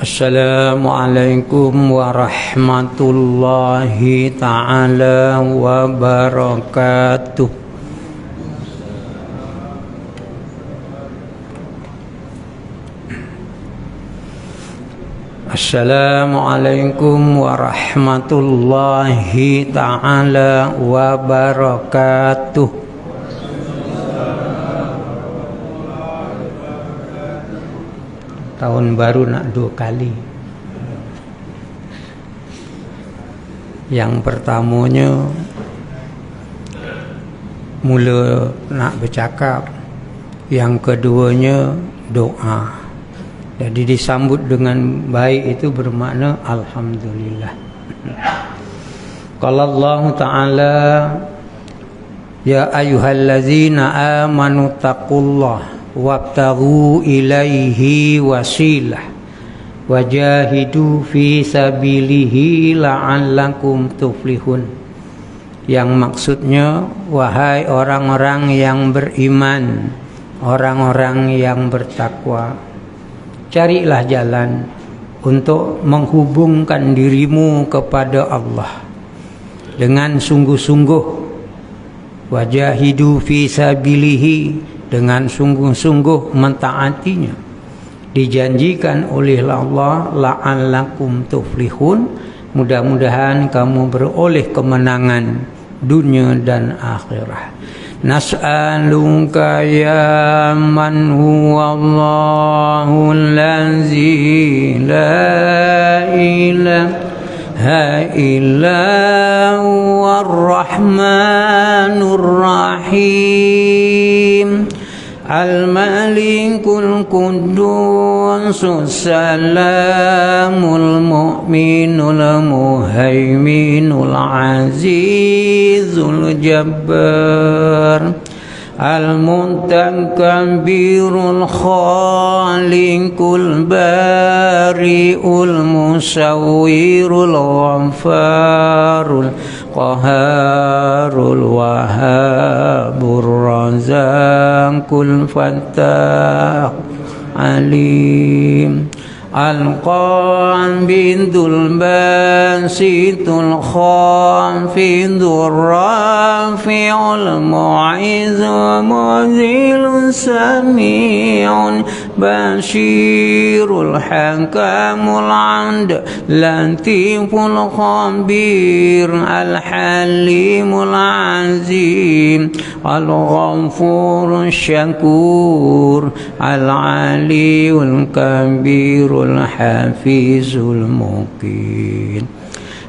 Assalamualaikum warahmatullahi ta'ala wabarakatuh. Assalamualaikum warahmatullahi ta'ala wabarakatuh. Tahun baru nak 2 kali. Yang pertamanya mula nak bercakap, yang keduanya doa. Jadi disambut dengan baik itu bermakna alhamdulillah. Qala Allah Ta'ala, ya ayyuhallazina amanu taqullah wabtaghu ilaihi wasilah wajahidu fi sabilihi la'allakum tuflihun. Yang maksudnya, wahai orang-orang yang beriman, orang-orang yang bertakwa, carilah jalan untuk menghubungkan dirimu kepada Allah dengan sungguh-sungguh. Wajahidu fi sabilihi, dengan sungguh-sungguh mentaatinya. Dijanjikan oleh Allah, la'allakum tuflihun, mudah-mudahan kamu beroleh kemenangan dunia dan akhirat. Nas'aluka ya man huwallahu allazi la ilaha illa huwar rahmanur rahim. Al-Malikul Quddus Salamul Mu'minul Muhaiminul Azizul Jabbar Al-Mutakabbirul Khaliqul Bari'ul Musawwirul Ghafarul Qaharul Wahhabur Razaqul Fattah Alim Al-Qabidul Basitul Khafidul Rafi'ul Mu'izul Muzilul Sami'un Bashirul Hakamul Amd Latiful Khabir Al-Halimul Azim Al-Ghafurul Syakur Al-Aliyul Kabirul Hafizul Muqin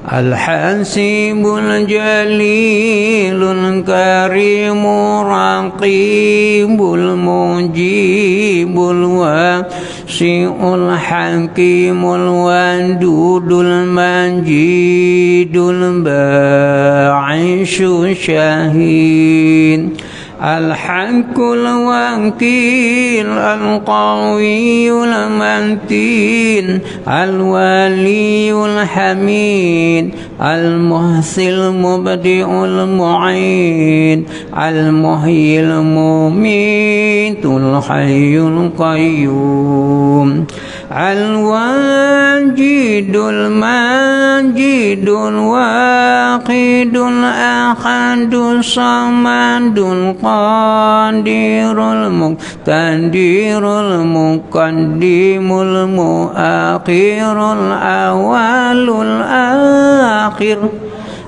Al-Hasibul Jalilul Karimul Raqibul Mujibul Wasi'ul Hakimul Wadudul Majidul Ba'isyul Syahid Al-Haqqul Wakil Al-Qawiyul Matin Al-Waliyul Hamid Al-Muhsil Mubdi'ul Mu'id Al-Muhyil Mumitul Hayyul Qayyum Al-Wajidul Majidul Waqidul Ahadul Samadul Qadirul Muqtadirul Muqaddimul Muakhirul Awalul Akhir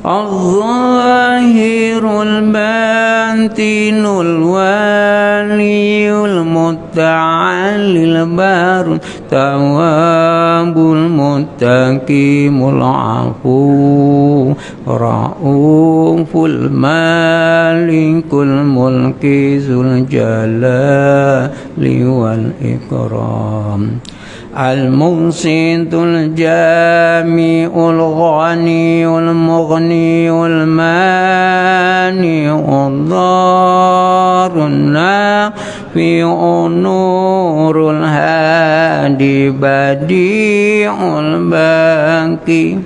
Al-Zahirul Batinul Waliyul Muta'alil Barun Tawabul Muttaqimul Afu Ra'uful Malikul Mulki Zul Jalali wal Ikram Al-Muqsitul Jami'ul Ghaniul Mughniul Mani'ul Dharun Nafi'un Nurul Hadi Badi'ul Baqi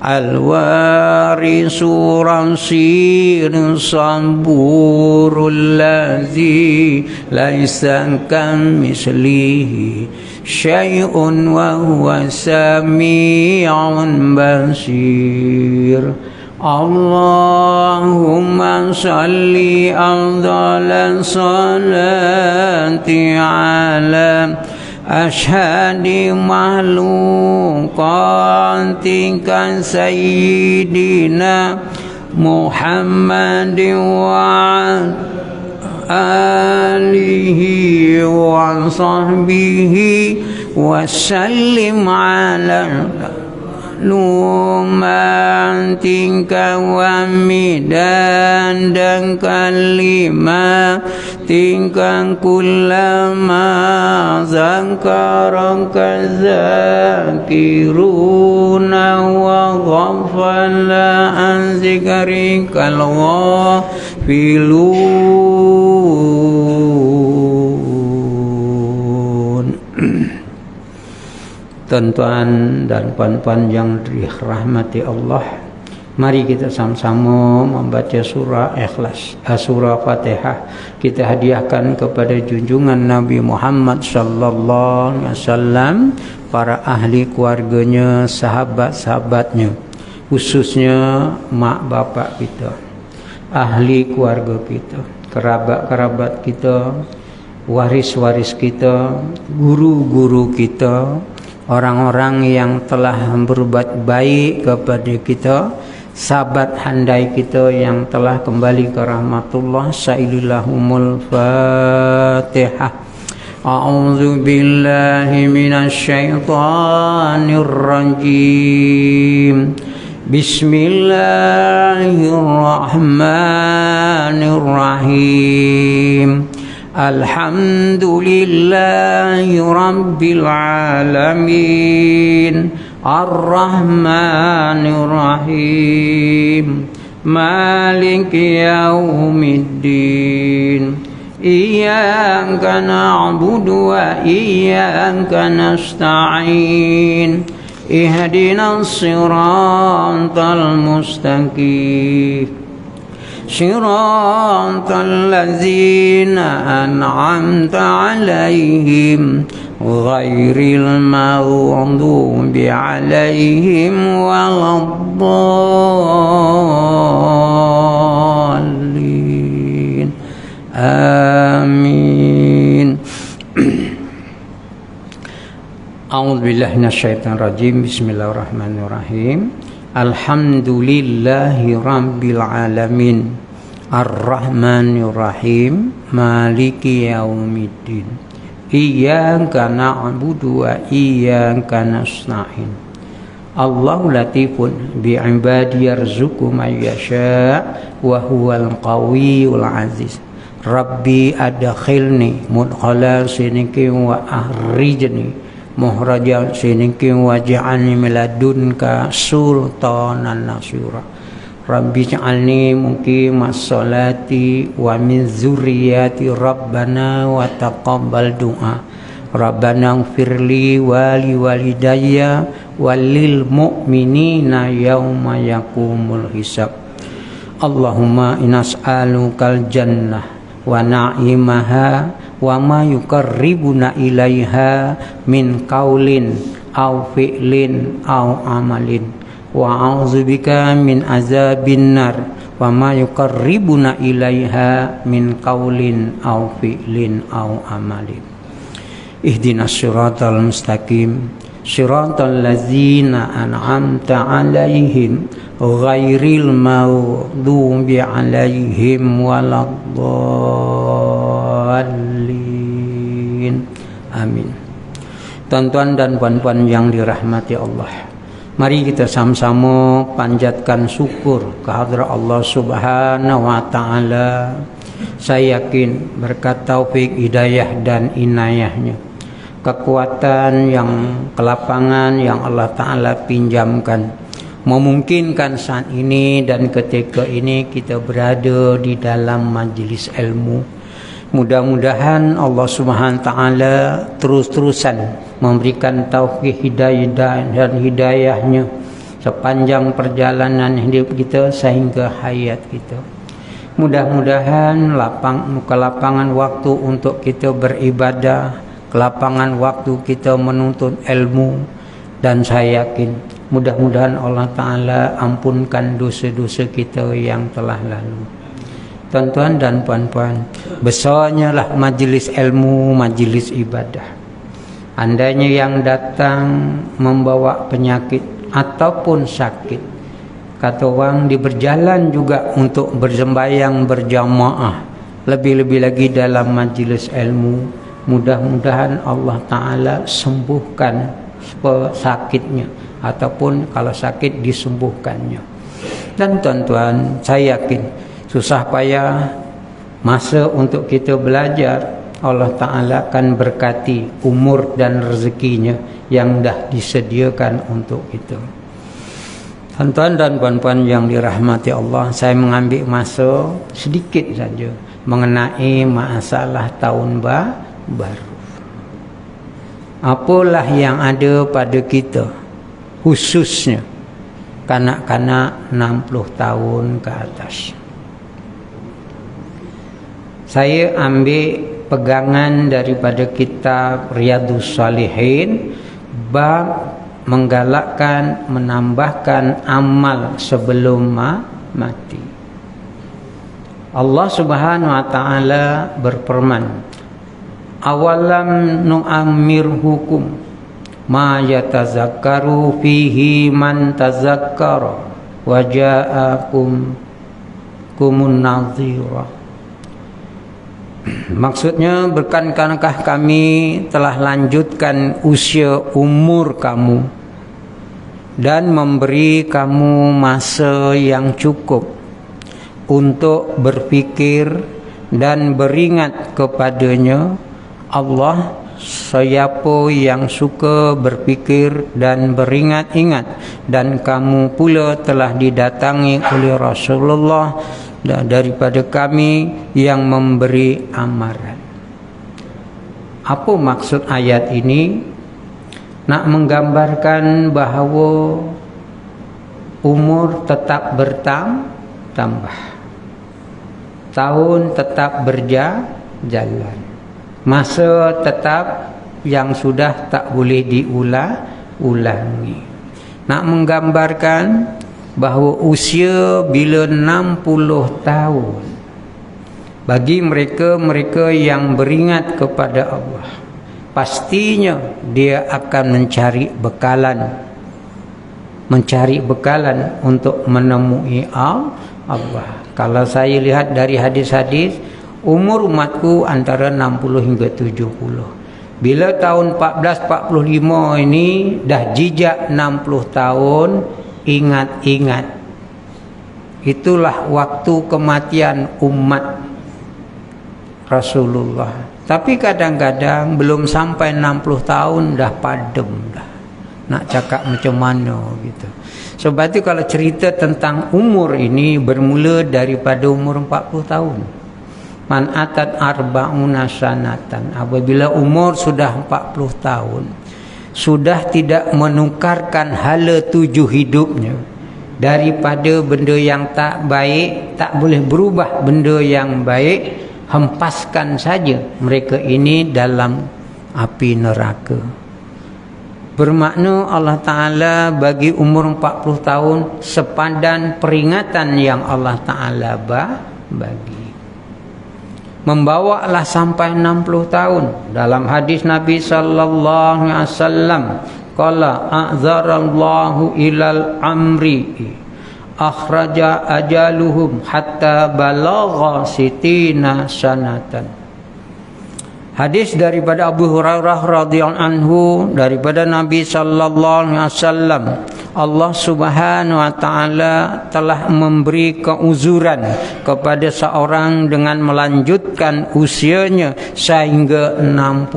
Al-warisu rasyir samburul ladzi laisa kamitslihi syai'un wa huwa sami'un basir. Allahumma salli afdhalas salati ala ashhadi mahluqatika sayyidina Muhammadin wa alihi wa sahbihi wa sallim ala lumantika wa midan kalimatika kullama zakaraka zakiruna wa ghafala an zikrikal ghafilun. Tuan-tuan dan puan-puan yang dirahmati Allah, mari kita sama-sama membaca surah Ikhlas, surah Fatihah. Kita hadiahkan kepada junjungan Nabi Muhammad sallallahu alaihi wasallam, para ahli keluarganya, sahabat-sahabatnya, khususnya mak bapak kita, ahli keluarga kita, kerabat-kerabat kita, waris-waris kita, guru-guru kita, orang-orang yang telah berbuat baik kepada kita, sahabat handai kita yang telah kembali ke rahmatullah. Sa'ilillahumul Fatihah. A'udzu billahi minasyaitonir rajim. Bismillahirrahmanirrahim. Alhamdulillahi rabbil alamin, arrahmanir rahim, maliki yaumiddin, iyyaka na'budu wa iyyaka nasta'in, ihdinas siratal mustaqim, Shiratal ladzina an'amta 'alaihim ghairil maghdubi 'alaihim waladdallin. Amin. A'udzubillahi minasyaitonir rajim. Bismillahirrahmanirrahim. Alhamdulillahi rabbil alamin, arrahmanirrahim, maliki yaumiddin, iyyaka na'budu wa iyyaka nasta'in. Allahu latifun bi'ibadi yarzuqu man yasha' wa huwal qawiyyul aziz. Rabbi adkhilni mudkhala sidqin wa akhrijni muhraja sidqin waj'alni min ladunka sultanan nasira. Rabbi ij'alni muqimas sholati wa min dzurriyyati rabbana wa taqabbal du'a. Rabbana ighfirli wa li walidayya walil mu'minina yauma yaqumul hisab. Allahumma inas'alukal jannah wa na'imaha wa ma yuqarribuna ilaiha min qaulin aw fi'lin aw amalin, wa a'udzubika min azabin nar wa ma yuqarribuna ilaiha min qaulin aw fi'lin aw amalin. Ihdinas siratal mustaqim, siratal ladzina an'amta 'alaihim ghairil maghdubi 'alaihim waladdallin. Amin. Tuan-tuan dan puan-puan yang dirahmati Allah, mari kita sama-sama panjatkan syukur kehadrat Allah Subhanahu wa taala. Saya yakin berkat taufik, hidayah dan inayahnya, kekuatan yang kelapangan yang Allah Ta'ala pinjamkan, memungkinkan saat ini dan ketika ini kita berada di dalam majlis ilmu. Mudah-mudahan Allah Subhanahu Ta'ala terus-terusan memberikan taufik, hidayah dan hidayahnya, sepanjang perjalanan hidup kita sehingga hayat kita. Mudah-mudahan kelapangan waktu untuk kita beribadah, kelapangan waktu kita menuntut ilmu, dan saya yakin mudah-mudahan Allah Ta'ala ampunkan dosa-dosa kita yang telah lalu. Tuan-tuan dan puan-puan, besarnya lah majlis ilmu, majlis ibadah. Andainya yang datang membawa penyakit ataupun sakit, kata orang dia berjalan juga untuk bersembahyang berjamaah, lebih-lebih lagi dalam majlis ilmu, mudah-mudahan Allah Ta'ala sembuhkan sakitnya, ataupun kalau sakit disembuhkannya. Dan tuan-tuan, saya yakin susah payah masa untuk kita belajar, Allah Ta'ala akan berkati umur dan rezekinya yang dah disediakan untuk kita. Tuan-tuan dan puan-puan yang dirahmati Allah, saya mengambil masa sedikit saja mengenai masalah tahun baru. Apalah yang ada pada kita, khususnya kanak-kanak 60 tahun ke atas. Saya ambil pegangan daripada kitab Riyadhus Shalihin, bab menggalakkan, menambahkan amal sebelum mati. Allah Subhanahu wa Ta'ala berfirman, awalam nu'ammirhukum ma yatazakkaru fihi man tazakkara wa ja'akum kumun nadhira. Maksudnya, bukankah kami telah lanjutkan usia umur kamu dan memberi kamu masa yang cukup untuk berfikir dan beringat kepadanya? Allah, siapa yang suka berfikir dan beringat-ingat, dan kamu pula telah didatangi oleh Rasulullah daripada kami yang memberi amaran. Apa maksud ayat ini? Nak menggambarkan bahawa umur tetap bertambah, tahun tetap berjalan, masa tetap yang sudah tak boleh diulangi. Nak menggambarkan bahawa usia bila 60 tahun bagi mereka yang beringat kepada Allah, pastinya dia akan mencari bekalan untuk menemui Allah. Kalau saya lihat dari hadis-hadis, umur umatku antara 60 hingga 70. Bila tahun 1445 ini dah jijak 60 tahun, ingat-ingat, itulah waktu kematian umat Rasulullah. Tapi kadang-kadang belum sampai 60 tahun dah padam dah, nak cakap macam mana gitu. Sebab itu kalau cerita tentang umur ini bermula daripada umur 40 tahun. Man atat arba'una sanatan, apabila umur sudah 40 tahun, sudah tidak menukarkan hala tuju hidupnya daripada benda yang tak baik, tak boleh berubah benda yang baik, hempaskan saja mereka ini dalam api neraka. Bermakna Allah Ta'ala bagi umur 40 tahun sepadan peringatan yang Allah Ta'ala bagi. Membawalah sampai 60 tahun. Dalam hadis Nabi sallallahu alaihi wasallam, qala a'zarallahu ilal amri akhraja ajaluhum hatta balagha sitina sanatan. Hadis daripada Abu Hurairah radhiyallahu anhu daripada Nabi sallallahu alaihi wasallam, Allah Subhanahu wa Ta'ala telah memberi keuzuran kepada seorang dengan melanjutkan usianya sehingga 60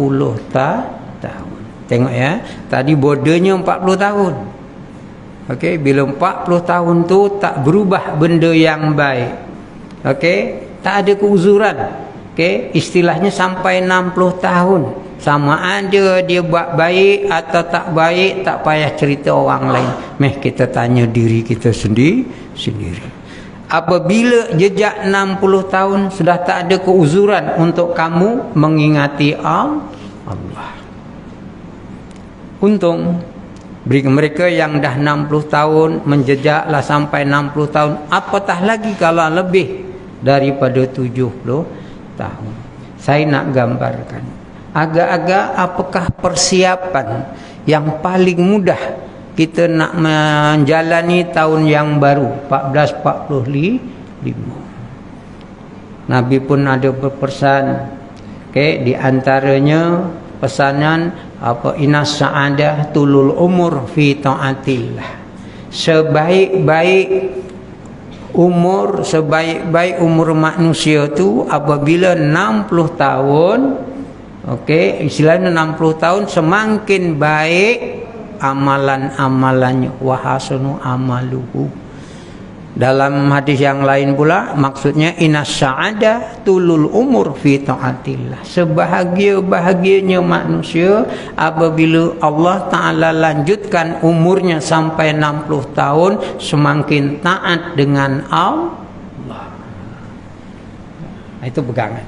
tahun. Tengok ya, tadi bordernya 40 tahun. Okey, bila 40 tahun tu tak berubah benda yang baik, okey, tak ada keuzuran. Okey, istilahnya sampai 60 tahun sama ada dia buat baik atau tak baik, tak payah cerita orang lain. Meh kita tanya diri kita sendiri. Apabila jejak 60 tahun sudah tak ada keuzuran untuk kamu mengingati Allah. Untung mereka yang dah 60 tahun menjejaklah sampai 60 tahun, apatah lagi kalau lebih daripada 70 tahun. Saya nak gambarkan agak-agak apakah persiapan yang paling mudah kita nak menjalani tahun yang baru 1445. Nabi pun ada berpesan, di antaranya pesanan inas sa'adah tulul umur fi ta'atillah. Sebaik-baik umur manusia tu apabila 60 tahun, istilahnya 60 tahun semakin baik amalan-amalannya, wa hasanu amaluhu. Dalam hadis yang lain pula maksudnya inas sa'adah tulul umur fi ta'atillah. Sebahagia-bahagianya manusia apabila Allah Ta'ala lanjutkan umurnya sampai 60 tahun semakin taat dengan Allah. Itu pegangan.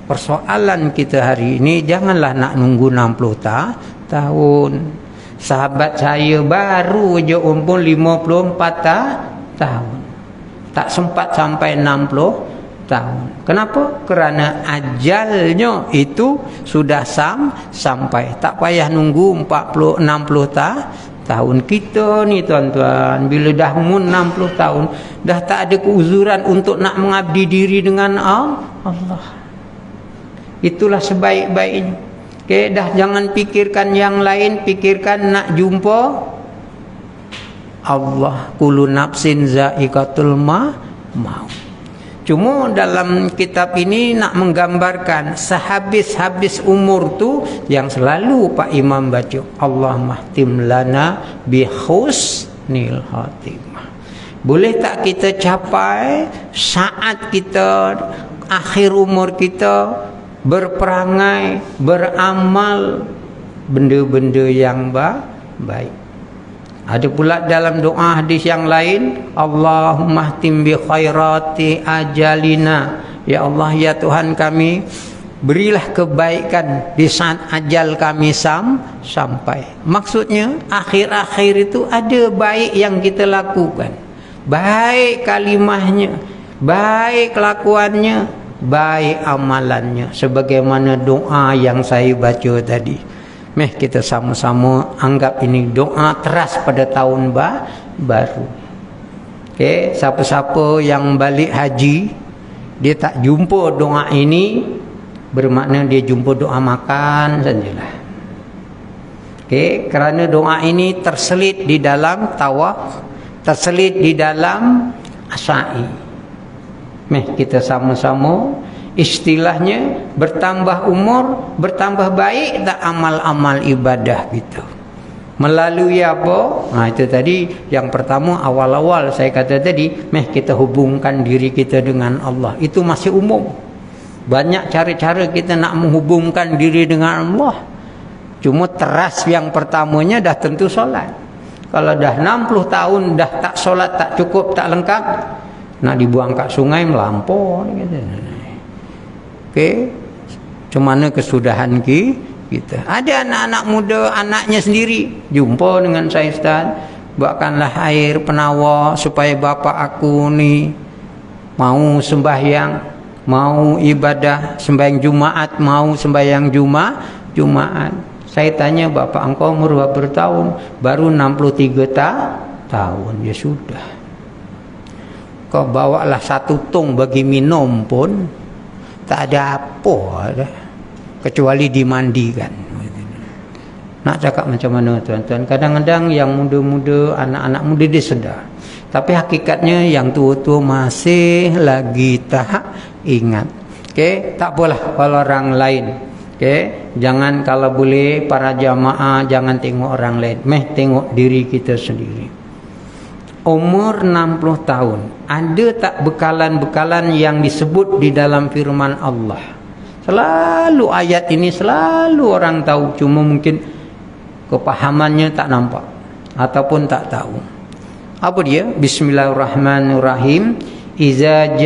Persoalan kita hari ini, janganlah nak nunggu 60 tahun. Sahabat saya baru je umur 54 tahun. Tak sempat sampai 60 tahun. Kenapa? Kerana ajalnya itu sudah sampai. Tak payah nunggu 60 tahun. Kita ni tuan-tuan, bila dah umur 60 tahun, dah tak ada keuzuran untuk nak mengabdi diri dengan Allah. Itulah sebaik-baiknya. Dah jangan pikirkan yang lain, pikirkan nak jumpa Allah. Kullu nafsin za'iqatul maut. Cuma dalam kitab ini nak menggambarkan sehabis-habis umur tu yang selalu Pak Imam baca, Allahumma khtim lana bi husnil khatimah. Boleh tak kita capai saat kita akhir umur kita berperangai, beramal benda-benda yang baik. Ada pula dalam doa hadis yang lain, Allahumma khtim bi khairati ajalina. Ya Allah, ya Tuhan kami, berilah kebaikan di saat ajal kami sampai. Maksudnya akhir-akhir itu ada baik yang kita lakukan. Baik kalimahnya, baik kelakuannya, baik amalannya, sebagaimana doa yang saya baca tadi. Kita sama-sama anggap ini doa teras pada tahun baru. Siapa-siapa yang balik haji, dia tak jumpa doa ini, bermakna dia jumpa doa makan sajalah. Kerana doa ini terselit di dalam tawaf, terselit di dalam sa'i. Kita sama-sama istilahnya bertambah umur, bertambah baik tak amal-amal ibadah kita. Melalui apa? Itu tadi yang pertama, awal-awal saya kata tadi, kita hubungkan diri kita dengan Allah. Itu masih umum. Banyak cara-cara kita nak menghubungkan diri dengan Allah. Cuma teras yang pertamanya dah tentu solat. Kalau dah 60 tahun dah tak solat, tak cukup, tak lengkap, nak dibuang kat sungai melampau kata. Macam mana kesudahan kita? Ada anak-anak muda, anaknya sendiri jumpa dengan saya, Ustaz, buatkanlah air penawar supaya bapa aku ni mau sembahyang, mau ibadah, sembahyang Jumaat, mau sembahyang Jumaat. Saya tanya, bapa engkau umur berapa tahun? Baru 63 tahun. Ya sudah, kau bawalah 1 tong bagi minum pun tak ada apa dah, kecuali dimandikan. Nak cakap macam mana tuan-tuan? Kadang-kadang yang muda-muda, anak-anak muda dia sedar, tapi hakikatnya yang tua-tua masih lagi tak ingat. Tak apalah kalau orang lain. Jangan, kalau boleh para jamaah jangan tengok orang lain, tengok diri kita sendiri. Umur 60 tahun, ada tak bekalan-bekalan yang disebut di dalam firman Allah? Selalu ayat ini selalu orang tahu, cuma mungkin kepahamannya tak nampak ataupun tak tahu. Apa dia? Bismillahirrahmanirrahim. Iza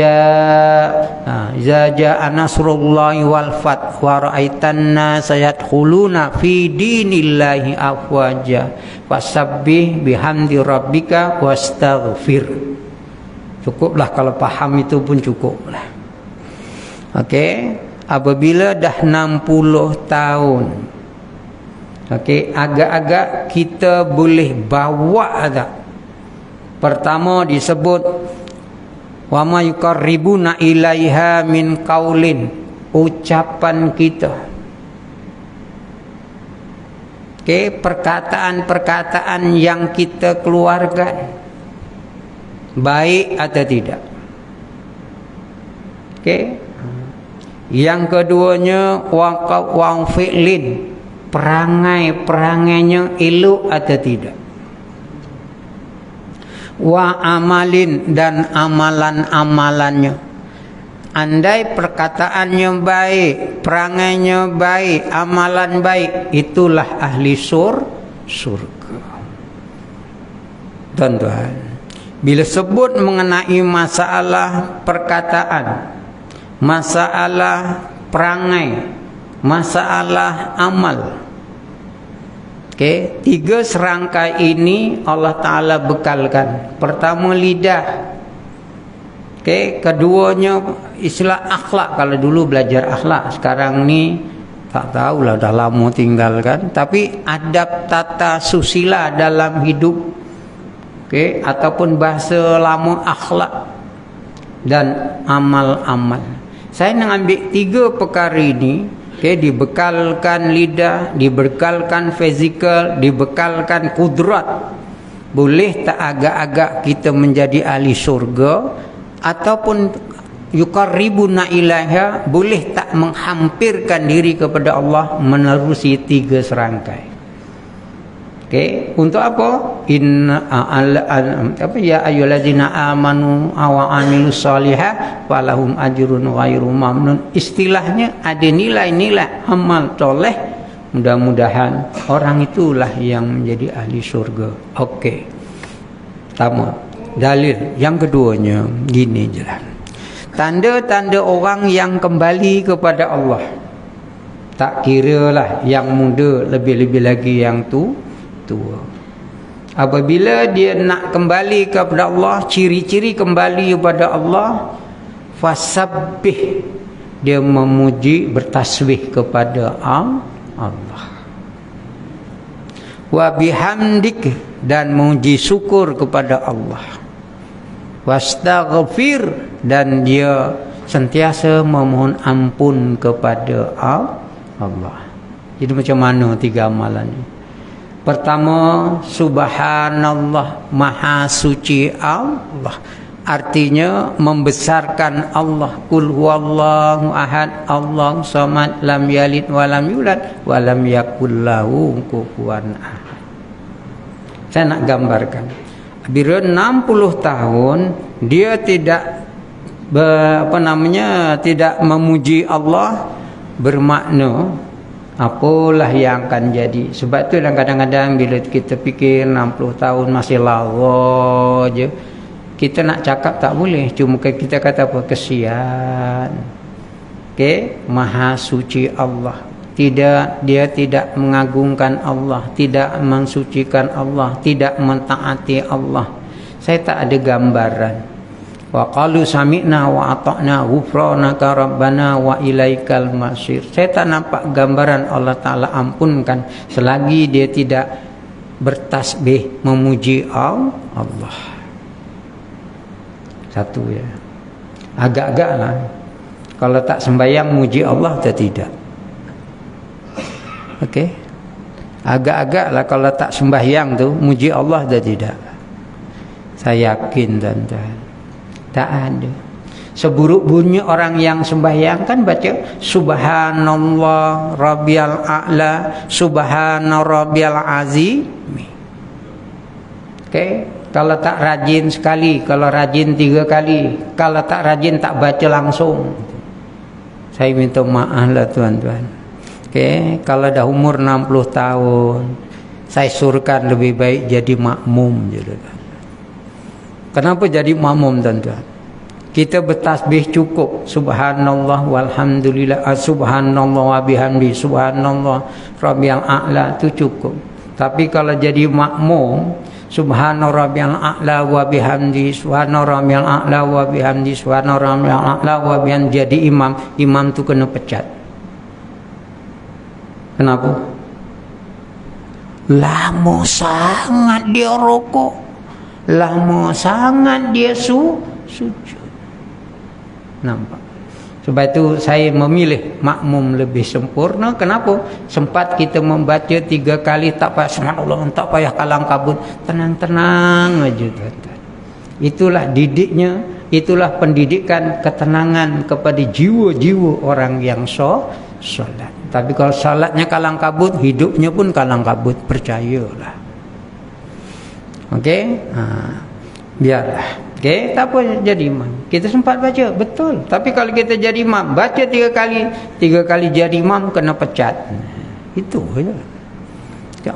jaa nasrullahi wal fath wa ra'aitan nasa yadkhuluna fi dinillahi afwaja fasabbih bihamdi rabbika wastaghfir. Cukuplah kalau paham itu pun cukuplah. Okey, apabila dah 60 tahun, okey, agak-agak kita boleh bawa dah. Pertama disebut wa ma yuqarribuna ilaiha min qaulin, ucapan kita. Okey, perkataan-perkataan yang kita keluarkan baik atau tidak. Okey. Yang keduanya wa fi'lin, perangai-perangainya elok atau tidak. Wa amalin, dan amalan-amalannya. Andai perkataannya baik, perangainya baik, amalan baik, itulah ahli surga. Tuan-tuan, bila sebut mengenai masalah perkataan, masalah perangai, masalah amal, okey, 3 serangkai ini Allah Ta'ala bekalkan. Pertama lidah, okey, keduanya istilah akhlak. Kalau dulu belajar akhlak, sekarang ni tak tahulah, dah lama tinggalkan. Tapi adab tata susila dalam hidup, okey, ataupun bahasa lama akhlak dan amal-amal. Saya nak ambil 3 perkara ini. Okay, dibekalkan lidah, dibekalkan fizikal, dibekalkan kudrat. Boleh tak agak-agak kita menjadi ahli syurga, ataupun yuqarribuna ilaiha, boleh tak menghampirkan diri kepada Allah menerusi 3 serangkai. Okey, untuk apa? Ya ayyuhallazina amanu wa amilus solihat falahum ajrun ghairu mamnun. Istilahnya ada nilai-nilai amal soleh. Mudah-mudahan orang itulah yang menjadi ahli syurga. Okey. Pertama, dalil. Yang keduanya gini je lah. Tanda-tanda orang yang kembali kepada Allah. Tak kiralah yang muda, lebih-lebih lagi yang tua. Apabila dia nak kembali kepada Allah, ciri-ciri kembali kepada Allah, fasabbih, dia memuji, bertasbih kepada Allah. Wa bihamdik, dan memuji syukur kepada Allah. Wastaghfir, dan dia sentiasa memohon ampun kepada Allah. Jadi macam mana 3 amalan ini? Pertama, subhanallah, maha suci Allah. Artinya membesarkan Allah. Qul huwallahu ahad, Allahu samad, lam yalid wa lam yulad wa lam yakul lahu kufuwan ahad. Saya nak gambarkan. Bila 60 tahun dia tidak tidak memuji Allah, bermakna apalah yang akan jadi. Sebab tu kadang-kadang bila kita fikir 60 tahun masih lama je, kita nak cakap tak boleh. Cuma kita kata apa? Kesian. Okey, maha suci Allah. Dia tidak mengagungkan Allah, tidak mensucikan Allah, tidak mentaati Allah. Saya tak ada gambaran. Wa qalu sami'na wa ata'na ghufranaka rabbana wa ilaikal masir. Saya tak nampak gambaran Allah Ta'ala ampunkan selagi dia tidak bertasbih memuji Allah. Satu ya. Agak-agaklah kalau tak sembahyang muji Allah atau tidak. Okey. Agak-agaklah kalau tak sembahyang tu muji Allah atau tidak. Saya yakin tuan-tuan, tak ada. Seburuk bunyi orang yang sembahyang kan baca subhanallah rabbiyal a'la, subhana rabbiyal azim. Okey, kalau tak rajin sekali, kalau rajin 3 kali, kalau tak rajin tak baca langsung. Saya minta maaf lah tuan-tuan. Okey, kalau dah umur 60 tahun, saya suruhkan lebih baik jadi makmum je tuan. Kenapa jadi makmum tuan-tuan? Kita bertasbih cukup, subhanallah walhamdulillah, subhanallah wa bihamdi, subhanallah rabbiyal a'la, tu cukup. Tapi kalau jadi makmum, subhana rabbiyal a'la wa bihamdi, subhana rabbiyal a'la wa bihamdi, subhana rabbiyal a'la wa bihamdi, jadi imam tu kena pecat. Kenapa? Lama sangat dia rokok, lama sangat dia sujud. Nampak? Sebab itu saya memilih makmum lebih sempurna. Kenapa? Sempat kita membaca 3 kali, tak payah subhanallah, tak payah kalang kabut, tenang-tenang aja tuan-tuan. Itulah didiknya, itulah pendidikan ketenangan kepada jiwa-jiwa orang yang solat. Tapi kalau salatnya kalang kabut, hidupnya pun kalang kabut, percayalah. Okey? Biarlah. Okey, tak apa jadi imam. Kita sempat baca, betul. Tapi kalau kita jadi imam, baca 3 kali jadi imam, kena pecat. Itu je.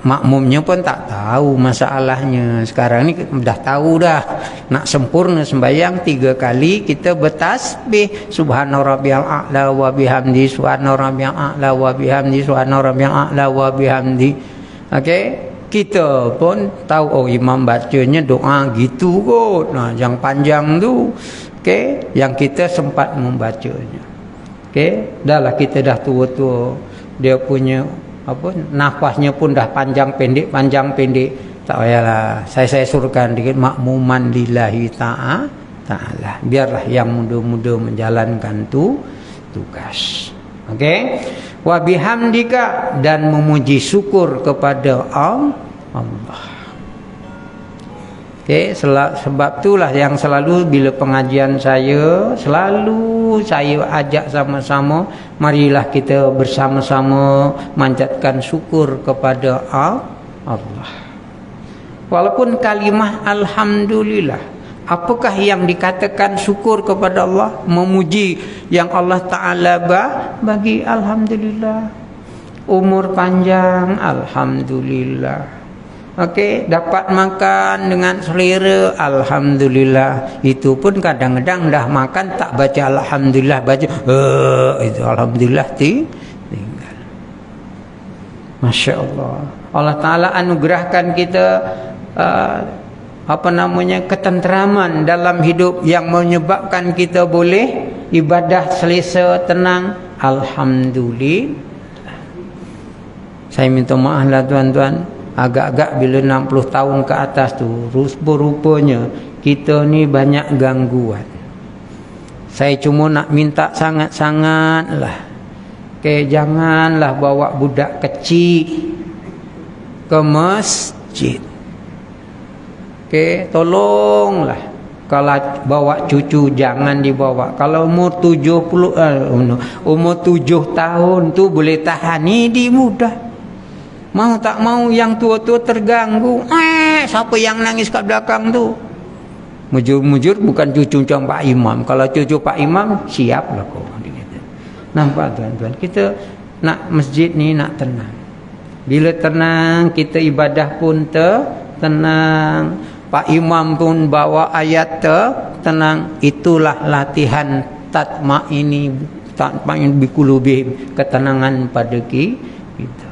Makmumnya pun tak tahu masalahnya. Sekarang ni dah tahu dah. Nak sempurna sembahyang 3 kali kita bertasbih subhana rabbiyal a'la wa bihamdi, subhana rabbiyal a'la wa bihamdi, subhana rabbiyal a'la wa bihamdi. Okey, kita pun tahu oh imam bacanya doa gitu kot. Nah, yang panjang tu. Okey, yang kita sempat membacanya. Okey, dahlah kita dah tua-tua. Dia punya nafasnya pun dah panjang pendek, tak payahlah. Saya suruhkan dikit makmuman lillahi ta'ala. Biarlah yang muda-muda menjalankan tugas. Okey. Wa bihamdika, dan memuji syukur kepada Allah. Okey, sebab itulah yang selalu bila pengajian saya, selalu saya ajak sama-sama, marilah kita bersama-sama manjatkan syukur kepada Allah. Walaupun kalimah alhamdulillah, apakah yang dikatakan syukur kepada Allah? Memuji yang Allah Ta'ala bagi, alhamdulillah. Umur panjang, alhamdulillah. Okey, dapat makan dengan selera, alhamdulillah. Itu pun kadang-kadang dah makan tak baca alhamdulillah, baca itu alhamdulillah tinggal. Masya Allah. Allah Ta'ala anugerahkan kita ketenteraman dalam hidup yang menyebabkan kita boleh ibadah selesa, tenang, alhamdulillah. Saya minta maaf lah tuan-tuan, agak-agak bila 60 tahun ke atas tu, rupanya kita ni banyak gangguan. Saya cuma nak minta sangat-sangat lah, janganlah bawa budak kecil ke masjid. Tolonglah. Kalau bawa cucu jangan dibawa. Kalau umur 7 tahun tu boleh tahan, ni di mudah. Mau tak mau yang tua-tua terganggu. Siapa yang nangis kat belakang tu? Mujur-mujur bukan cucu Pak Imam. Kalau cucu Pak Imam, siaplah kau. Nampak tuan-tuan, kita nak masjid ni nak tenang. Bila tenang, kita ibadah pun tenang. Pak Imam pun bawa ayat tenang. Itulah latihan tatma'in biqulubihim, ketenangan pada kita.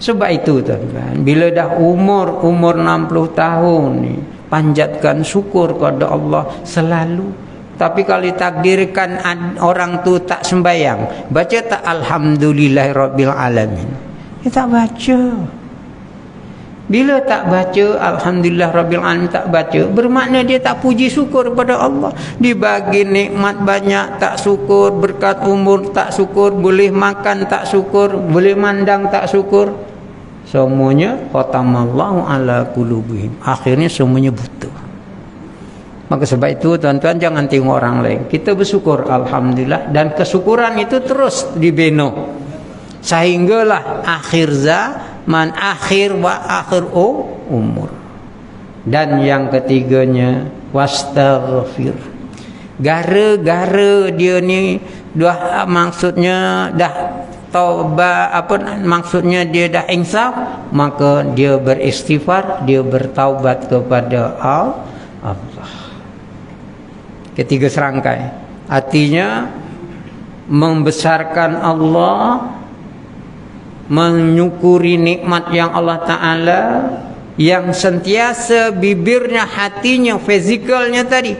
Sebab itu tuan-tuan, bila dah umur 60 tahun ni, panjatkan syukur kepada Allah selalu. Tapi kalau ditakdirkan orang tu tak sembahyang, baca tak alhamdulillahirabbil alamin? Dia tak baca. Bila tak baca alhamdulillah rabbil alamin, tak baca, bermakna dia tak puji syukur kepada Allah. Dibagi nikmat banyak tak syukur, berkat umur tak syukur, boleh makan tak syukur, boleh mandang tak syukur. Semuanya khatamallahu ala qulubihim, akhirnya semuanya buta. Maka sebab itu tuan-tuan, jangan tengok orang lain, kita bersyukur alhamdulillah, dan kesyukuran itu terus dibina sehinggalah akhir zaman, akhir umur. Dan yang ketiganya wastaghfir. Gara-gara dia ni dah maksudnya dah taubat, maksudnya dia dah insaf, maka dia beristighfar, dia bertaubat kepada Allah. Ketiga serangkai, artinya membesarkan Allah, menyukuri nikmat yang Allah Ta'ala, yang sentiasa bibirnya, hatinya, fizikalnya tadi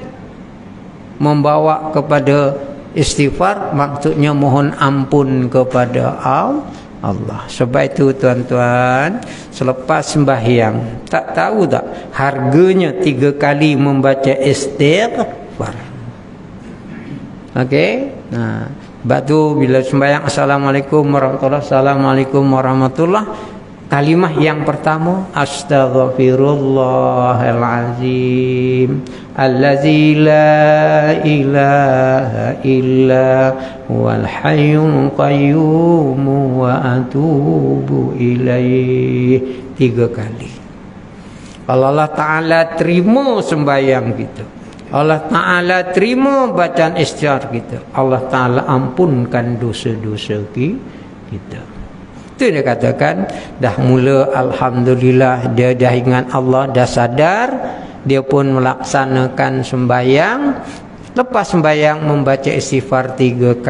membawa kepada istighfar, maksudnya mohon ampun kepada Allah. Sebab itu tuan-tuan, selepas sembahyang, tak tahu tak harganya 3 kali membaca istighfar. Okey. Nah, sebab tu bila sembahyang assalamualaikum warahmatullahi, assalamualaikum warahmatullahi, kalimah yang pertama astaghfirullahalazim allazi la ilaha illa huwal hayyul qayyum wa atubu ilaih, 3 kali. Kalau Allah Ta'ala terima sembahyang kita, Allah Ta'ala terima bacaan istighfar kita, Allah Ta'ala ampunkan dosa-dosa kita. Itu dia katakan, dah mula alhamdulillah, dia dah ingat Allah, dah sadar, dia pun melaksanakan sembahyang. Lepas sembahyang membaca istighfar 3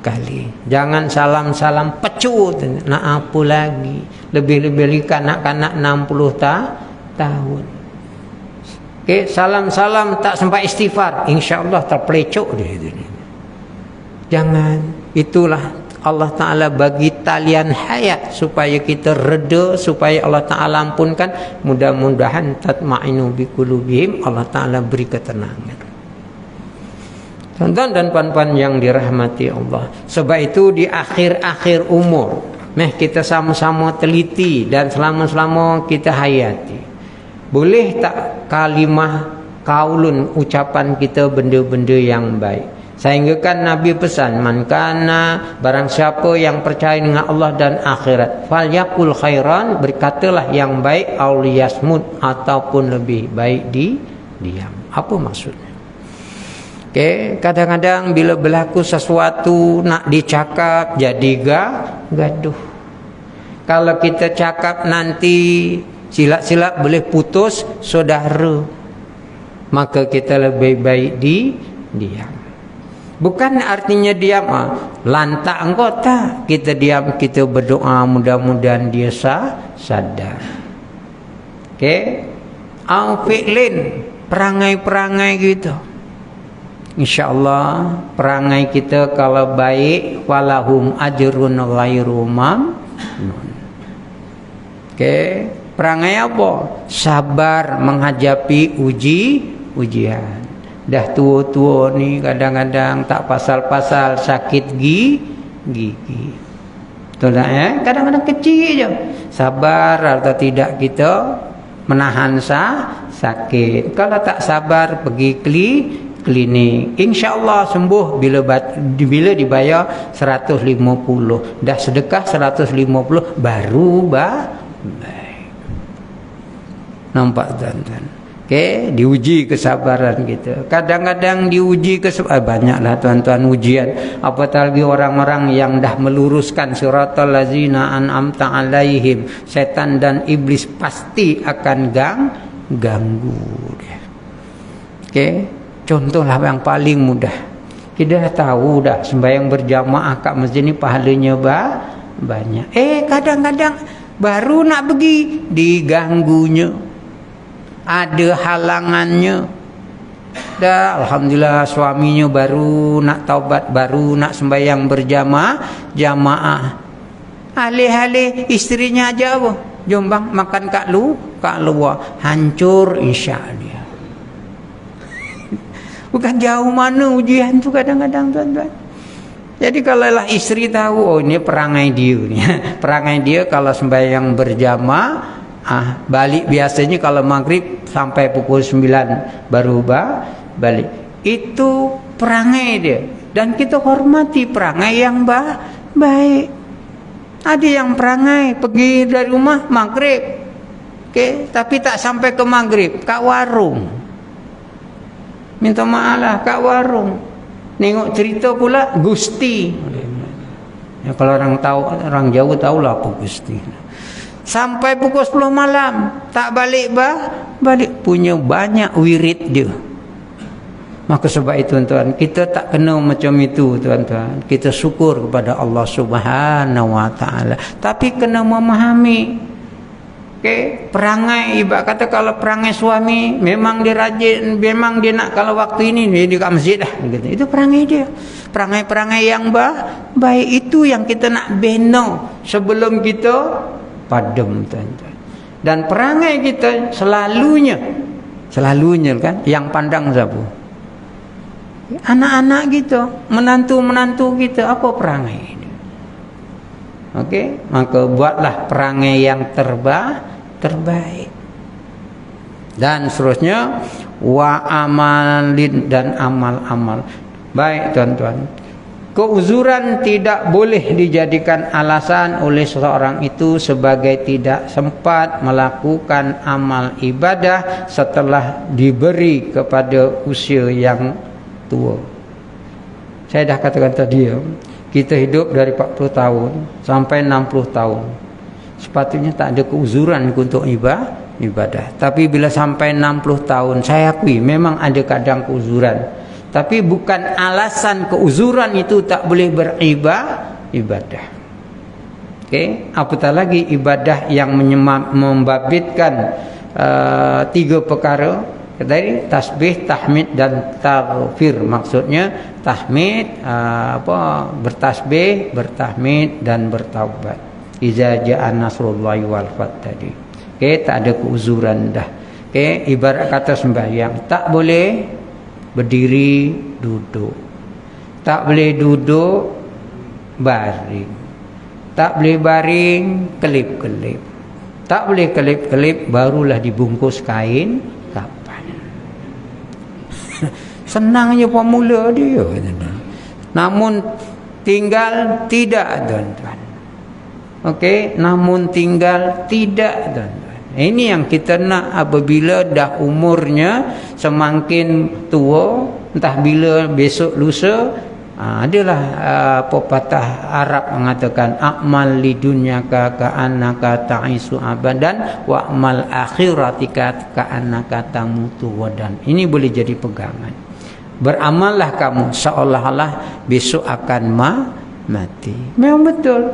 kali. Jangan salam-salam pecut, nak apa lagi, lebih-lebih kanak-kanak 60 tahun. Okey, salam-salam tak sempat istighfar, insya-Allah terpelecok dia. Jangan. Itulah Allah Ta'ala bagi talian hayat supaya kita reda, supaya Allah Ta'ala ampunkan. Mudah-mudahan tatma'inu biqulubihim, Allah Ta'ala beri ketenangan. Tuan-tuan dan puan-puan yang dirahmati Allah, sebab itu di akhir-akhir umur, kita sama-sama teliti dan selama-selama kita hayati, boleh tak kalimah kaulun, ucapan kita benda-benda yang baik. Sehingga kan Nabi pesan, man kana, barang siapa yang percaya dengan Allah dan akhirat, falyaqul khairan, berkatalah yang baik, aw liyasmut, ataupun lebih baik diam. Apa maksudnya? Okey, kadang-kadang bila berlaku sesuatu nak dicakap jadi gaduh. Kalau kita cakap nanti silap-silap boleh putus saudara, maka kita lebih baik diam. Bukan artinya diam lantak engkau, tak. Kita diam, kita berdoa, mudah-mudahan dia sadar. Okey. Au fi'lin, perangai-perangai gitu. Insya-Allah perangai kita kalau baik, walahum ajrun ghairu mamnun. Okey, perangai apa? Sabar menghadapi ujian. Dah tua-tua ni kadang-kadang tak pasal-pasal sakit gigi. Betul tak ya? Kadang-kadang kecil je. Sabar atau tidak kita menahan sakit. Kalau tak sabar pergi klinik. InsyaAllah sembuh bila dibayar 150. Dah sedekah 150 baru baik. Nampak tuan-tuan? Okey, diuji kesabaran kita. Kadang-kadang diuji banyaklah tuan-tuan ujian. Apatah lagi orang-orang yang dah meluruskan siratal ladzina an'amta alaihim. Setan dan iblis pasti akan ganggu dia. Okey, contohlah yang paling mudah. Kita dah tahu dah sembahyang berjamaah kat masjid ni pahalanya banyak. Kadang-kadang baru nak pergi diganggunya. Ada halangannya. Dah alhamdulillah suaminya baru nak taubat, baru nak sembahyang jamaah. Alih-alih isterinya aja apa? Jom bang makan kat luar. Hancur insya dia. Bukan jauh mana ujian tu kadang-kadang tuan-tuan. Jadi kalau lah isteri tahu, ini perangai dia ni. Perangai dia kalau sembahyang berjamaah, balik biasanya kalau maghrib sampai pukul 9 baru balik. Itu perangai dia. Dan kita hormati perangai yang baik. Ada yang perangai pergi dari rumah maghrib. Okey, tapi tak sampai ke maghrib, kat warung. Minta maaf lah, kat warung. Nengok cerita pula Gusti. Ya, kalau orang tahu, orang Jawa tahulah apa Gusti. Sampai pukul 10 malam tak balik balik punya banyak wirid dia. Maka sebab itu tuan-tuan, kita tak kena macam itu tuan-tuan. Kita syukur kepada Allah Subhanahu wa taala. Tapi kena memahami. Okey, perangai ibarat kata kalau perangai suami memang dia rajin, memang dia nak kalau waktu ini dia di masjid dah gitu. Itu perangai dia. Perangai-perangai yang baik itu yang kita nak bina sebelum kita padam tuan-tuan. Dan perangai kita selalunya kan yang pandang siapa? Anak-anak kita, menantu-menantu kita, apa perangai ini? Okey, maka buatlah perangai yang terbaik. Dan seterusnya wa amalin dan amal-amal. Baik tuan-tuan. Keuzuran tidak boleh dijadikan alasan oleh seseorang itu sebagai tidak sempat melakukan amal ibadah setelah diberi kepada usia yang tua. Saya dah katakan tadi ya, kita hidup dari 40 tahun sampai 60 tahun. Sepatutnya tak ada keuzuran untuk ibadah. Tapi bila sampai 60 tahun, saya akui memang ada kadang keuzuran. Tapi bukan alasan keuzuran itu tak boleh beribadah. Okey, apatah lagi ibadah yang membabitkan 3 perkara. Tadi tasbih, tahmid dan taghfir. Maksudnya tahmid bertasbih, bertahmid dan bertaubat. Iza ja'a nasrullahi wal fath tadi. Okey, tak ada keuzuran dah. Okey, ibarat kata sembahyang, tak boleh berdiri duduk. Tak boleh duduk baring. Tak boleh baring kelip-kelip. Tak boleh kelip-kelip barulah dibungkus kain. Senangnya pemula dia. Namun tinggal tidak tuan-tuan. Okey, namun tinggal tidak tuan-tuan. Ini yang kita nak apabila dah umurnya semakin tua, entah bila besok lusa, adalah pepatah Arab mengatakan a'mal lidunyaka ka'annaka ta'isu abadan wa'mal akhiratika ka'annaka tamutu wadan. Ini boleh jadi pegangan. Beramallah kamu seolah-olah besok akan mati. Memang betul.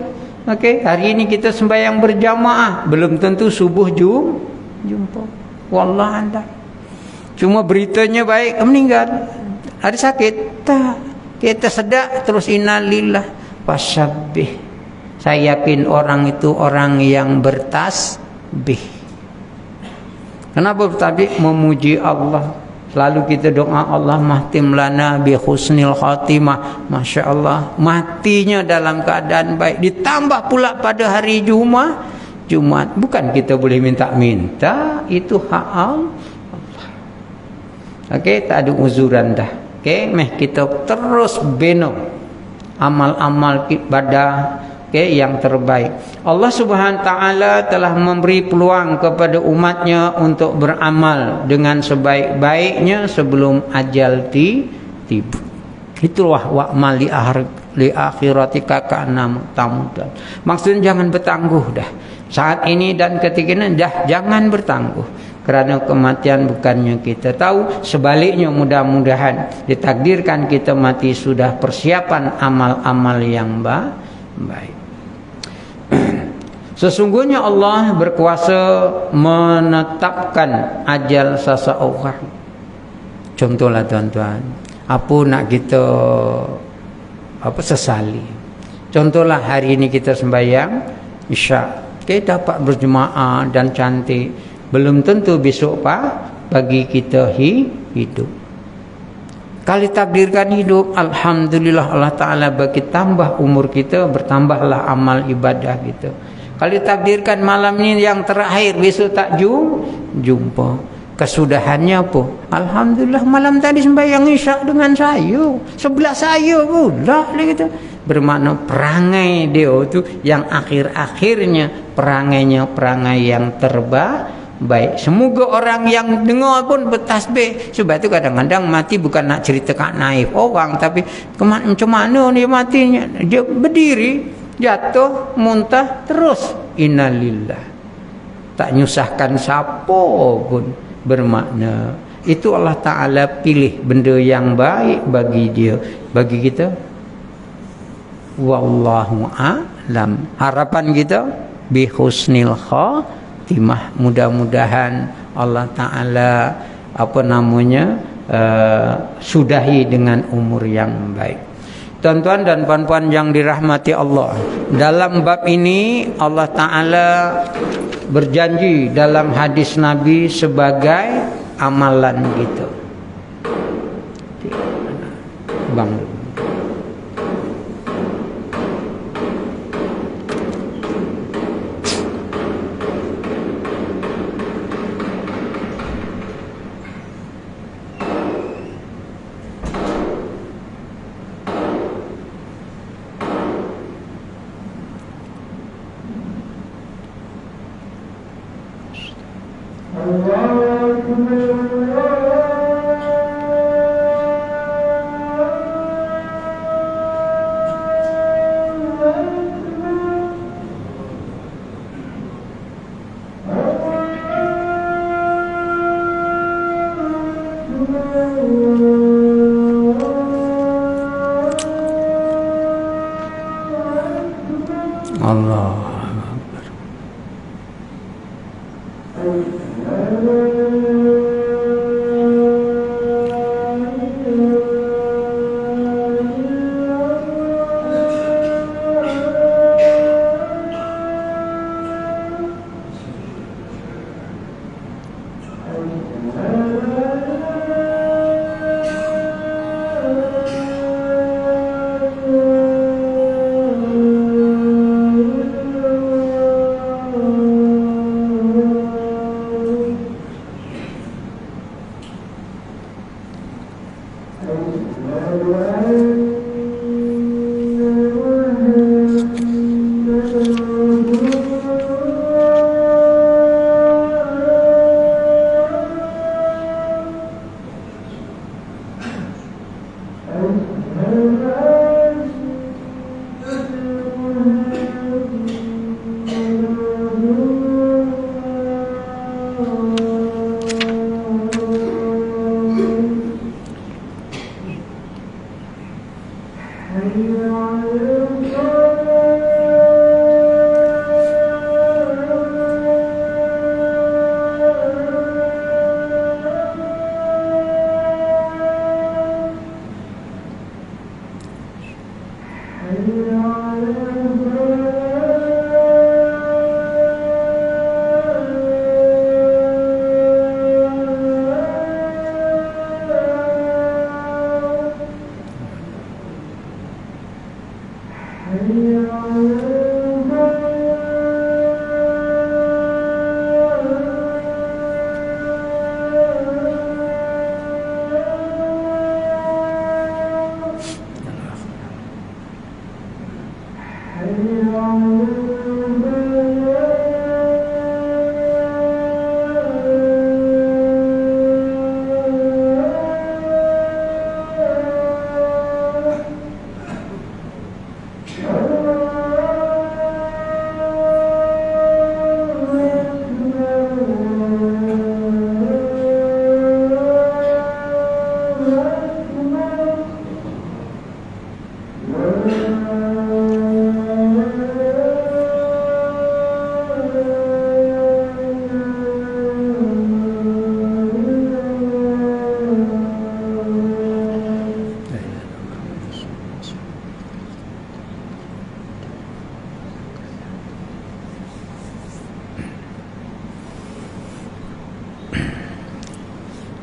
Okey, hari ini kita sembahyang berjamaah, belum tentu subuh jumpa. Wallah anda. Cuma beritanya baik, meninggal. Ada sakit? Tak. Kita sedar terus innalillah wasabbih. Saya yakin orang itu orang yang bertasbih. Kenapa bertasbih? Memuji Allah. Lalu kita doa Allah mahtim lana bi husnil khatimah. Masya Allah, matinya dalam keadaan baik. Ditambah pula pada hari Jumat. Bukan kita boleh minta-minta, itu hak Allah. Okey, tak ada uzuran dah. Okey, kita terus bina amal-amal ibadah yang terbaik. Allah Subhanahu taala telah memberi peluang kepada umatnya untuk beramal dengan sebaik-baiknya sebelum ajal tiba. Itulah wa'mal li akhiratika ka'annam tamutan. Maksudnya jangan bertangguh dah. Saat ini dan ketika ini dah jangan bertangguh. Kerana kematian bukannya kita tahu. Sebaliknya mudah-mudahan ditakdirkan kita mati sudah persiapan amal-amal yang baik. Sesungguhnya Allah berkuasa menetapkan ajal seseorang. Contohlah tuan-tuan, apa nak kita sesali. Contohlah hari ini kita sembahyang Isyak, kita dapat berjemaah dan cantik. Belum tentu besok pagi kita hidup. Kalau takdirkan hidup, alhamdulillah Allah Ta'ala bagi tambah umur kita, bertambahlah amal ibadah kita. Kalau takdirkan malam ini yang terakhir, besok tak jumpa. Kesudahannya apa? Alhamdulillah malam tadi sembahyang Isyak dengan saya. Sebelah saya pula gitu. Bermakna perangai dia tu yang akhir-akhirnya perangainya perangai yang terbaik. baik. Semoga orang yang dengar pun bertasbih. Sebab itu kadang-kadang mati bukan nak cerita kat naif orang, tapi macam mana dia matinya. Dia berdiri, jatuh, muntah, terus innalillah. Tak nyusahkan siapa pun, bermakna itu Allah Ta'ala pilih benda yang baik bagi dia, bagi kita. Wallahu a'lam. Harapan kita bi husnil khatimah, mudah-mudahan Allah Ta'ala sudahi dengan umur yang baik. Tuan-tuan dan puan-puan yang dirahmati Allah, dalam bab ini Allah Ta'ala berjanji dalam hadis Nabi sebagai amalan kita. Bang Allah.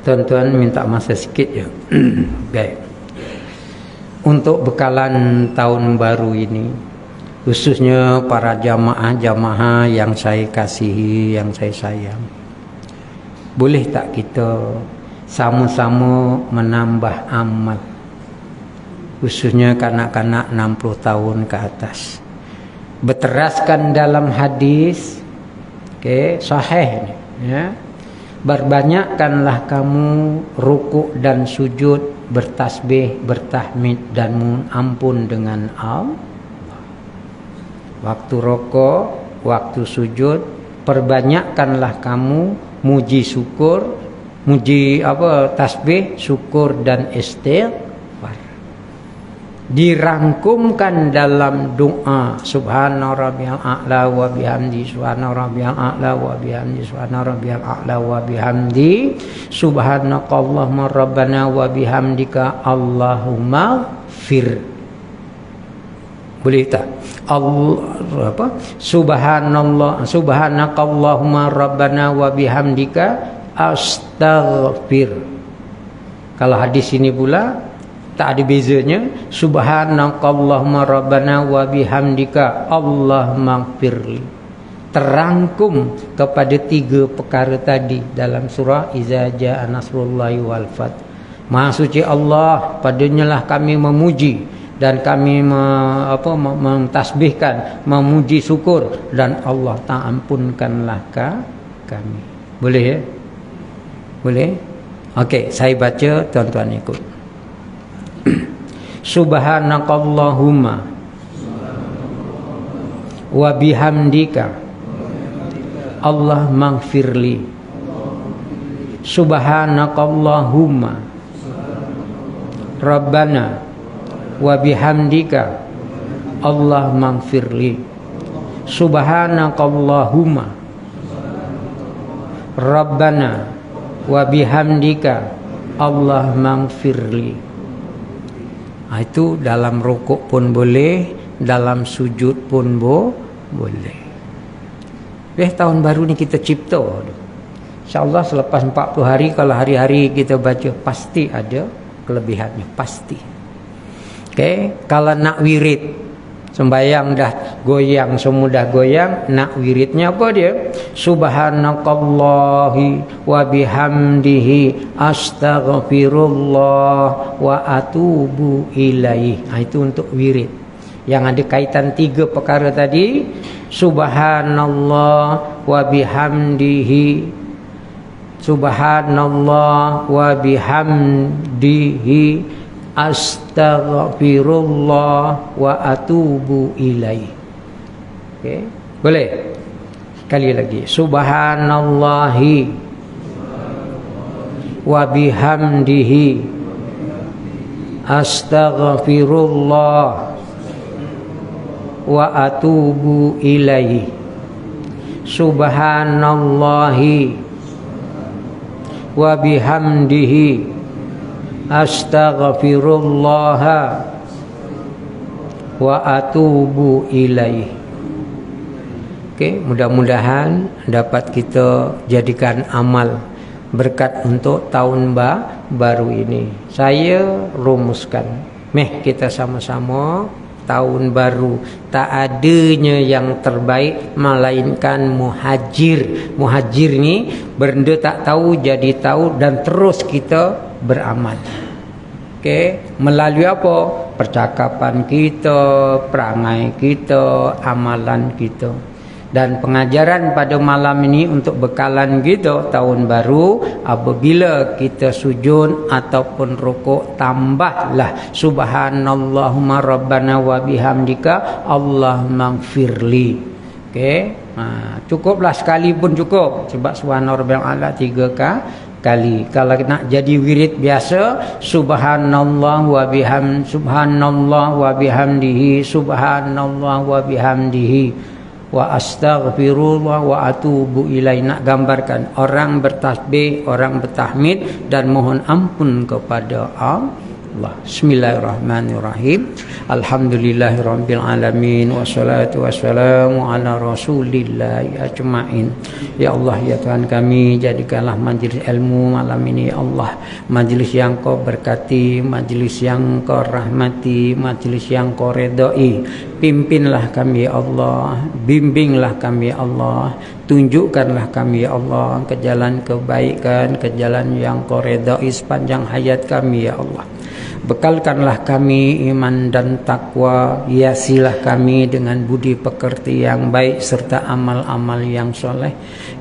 Tuan-tuan minta masa sikit ya. Baik. Untuk bekalan tahun baru ini, khususnya para jamaah-jamaah yang saya kasihi, yang saya sayang, boleh tak kita sama-sama menambah amal, khususnya kanak-kanak 60 tahun ke atas, berteraskan dalam hadis sahih ni, Ya. Berbanyakkanlah kamu rukuk dan sujud, bertasbih, bertahmid dan mohon ampun dengan Allah. Waktu rukuk, waktu sujud, perbanyakkanlah kamu muji syukur, muji tasbih, syukur dan istighfar. Dirangkumkan dalam doa subhana rabbiyal a'la wa bihamdi, subhana rabbiyal a'la wa bihamdi, subhana rabbiyal a'la wa bihamdi, subhanakallahumma rabbana wa bihamdika allahumma fir. Boleh tak? Subhanallah, subhanakallahumma rabbana wa bihamdika astaghfir. Kalau hadis ini pula tak ada bezanya, subhanakallahumma rabbana wa bihamdika allahumma firli. Terangkum kepada 3 perkara tadi dalam surah Iza Jaa Nasrullahi wal Fath. Maha suci Allah, padanya lah kami memuji dan kami mentasbihkan, memuji syukur, dan Allah tak ampunkanlah kami. Boleh ya? Boleh? Okey, saya baca, tuan-tuan ikut. Subhanakallahumma wa bihamdika Allah maghfirli. Subhanakallahumma Rabbana wa bihamdika Allah maghfirli. Subhanakallahumma Rabbana wa bihamdika Allah maghfirli. Itu dalam rukuk pun boleh, dalam sujud pun boleh. Tahun baru ni kita cipta. InsyaAllah selepas 40 hari, kalau hari-hari kita baca, pasti ada kelebihannya, pasti. Okay? Kalau nak wirid, sembayang dah goyang, semua dah goyang, nak wiridnya apa dia? Subhanakallahi wa bihamdihi astaghfirullah wa atubu ilaih. Itu untuk wirid yang ada kaitan 3 perkara tadi. Subhanallah wa bihamdihi, subhanallah wa bihamdihi astaghfirullah wa atubu ilaih. Okay? Boleh? Sekali lagi. Subhanallahi wa bihamdihi astaghfirullah wa atubu ilaih. Subhanallahi wa bihamdihi astaghfirullah wa atubu ilaih. Okey, mudah-mudahan dapat kita jadikan amal berkat untuk tahun baru ini. Saya rumuskan, kita sama-sama tahun baru tak adanya yang terbaik melainkan muhajir. Muhajir ni benda tak tahu jadi tahu, dan terus kita beramal. Okey, melalui apa? Percakapan kita, perangai kita, amalan kita. Dan pengajaran pada malam ini untuk bekalan kita tahun baru, apabila kita sujud ataupun rukuk, tambahlah subhanallahumma rabbana wa bihamdika Allahumma gfirli. Okey, cukuplah sekali pun cukup, sebab subhana rabbiyal a'la 3 kali. Kalau nak jadi wirid biasa, subhanallah wa bihamdihi, subhanallah wa bihamdihi wa astaghfirullah wa atubu ilaih. Nak gambarkan orang bertasbih, orang bertahmid dan mohon ampun kepada Allah. Bismillahirrahmanirrahim. Alhamdulillahirabbil alamin, wassalatu wassalamu ala rasulillahi ajmain. Ya Allah, ya Tuhan kami, jadikanlah majlis ilmu malam ini ya Allah majlis yang Kau berkati, majlis yang Kau rahmati, majlis yang Kau redai. Pimpinlah kami ya Allah, bimbinglah kami ya Allah, tunjukkanlah kami ya Allah ke jalan kebaikan, ke jalan yang Kau redai sepanjang hayat kami ya Allah. Bekalkanlah kami iman dan takwa, hiasilah kami dengan budi pekerti yang baik serta amal-amal yang soleh.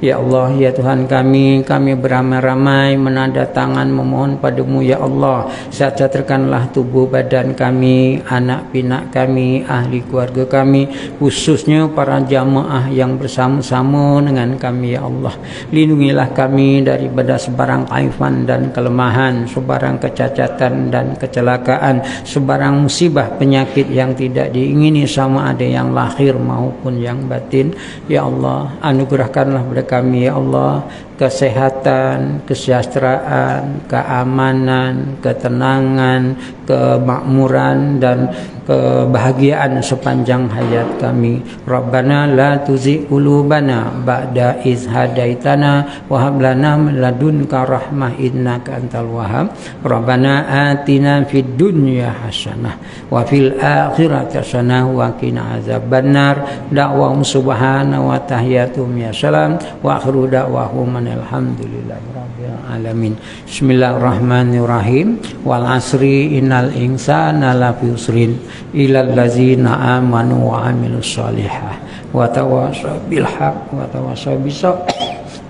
Ya Allah, ya Tuhan kami beramai-ramai menada tangan memohon padamu ya Allah, sejahterakanlah tubuh badan kami, anak pinak kami, ahli keluarga kami, khususnya para jamaah yang bersama-sama dengan kami ya Allah. Lindungilah kami daripada sebarang aifan dan kelemahan, sebarang kecacatan dan kecelakaan, sebarang musibah penyakit yang tidak diingini sama ada yang lahir maupun yang batin. Ya Allah, anugerahkanlah kepada kami ya Allah kesehatan, kesejahteraan, keamanan, ketenangan, kemakmuran dan kebahagiaan sepanjang hayat kami. Rabbana la tuzigh qulubana ba'da iz hadaitana wa hab lana min ladunka rahmah innaka antal wahhab. Rabbana atina fid dunya hasanah wa fil akhirati hasanah wa qina azabannar. Da'wahum subhana wa tahiyatum ya salam wa akhiru da'wahum alhamdulillahirabbil alamin. Bismillahirrahmanirrahim. Wal asri innal insana lafi usrin illal ladzina amanu wa amilus solihah wa tawassaw bil haqq wa tawassaw bis sabr.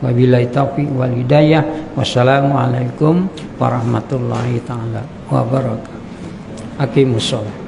Wabillahi taufiq wal hidayah. Wassalamualaikum warahmatullahi taala wabarakatuh. Aqimus shalah.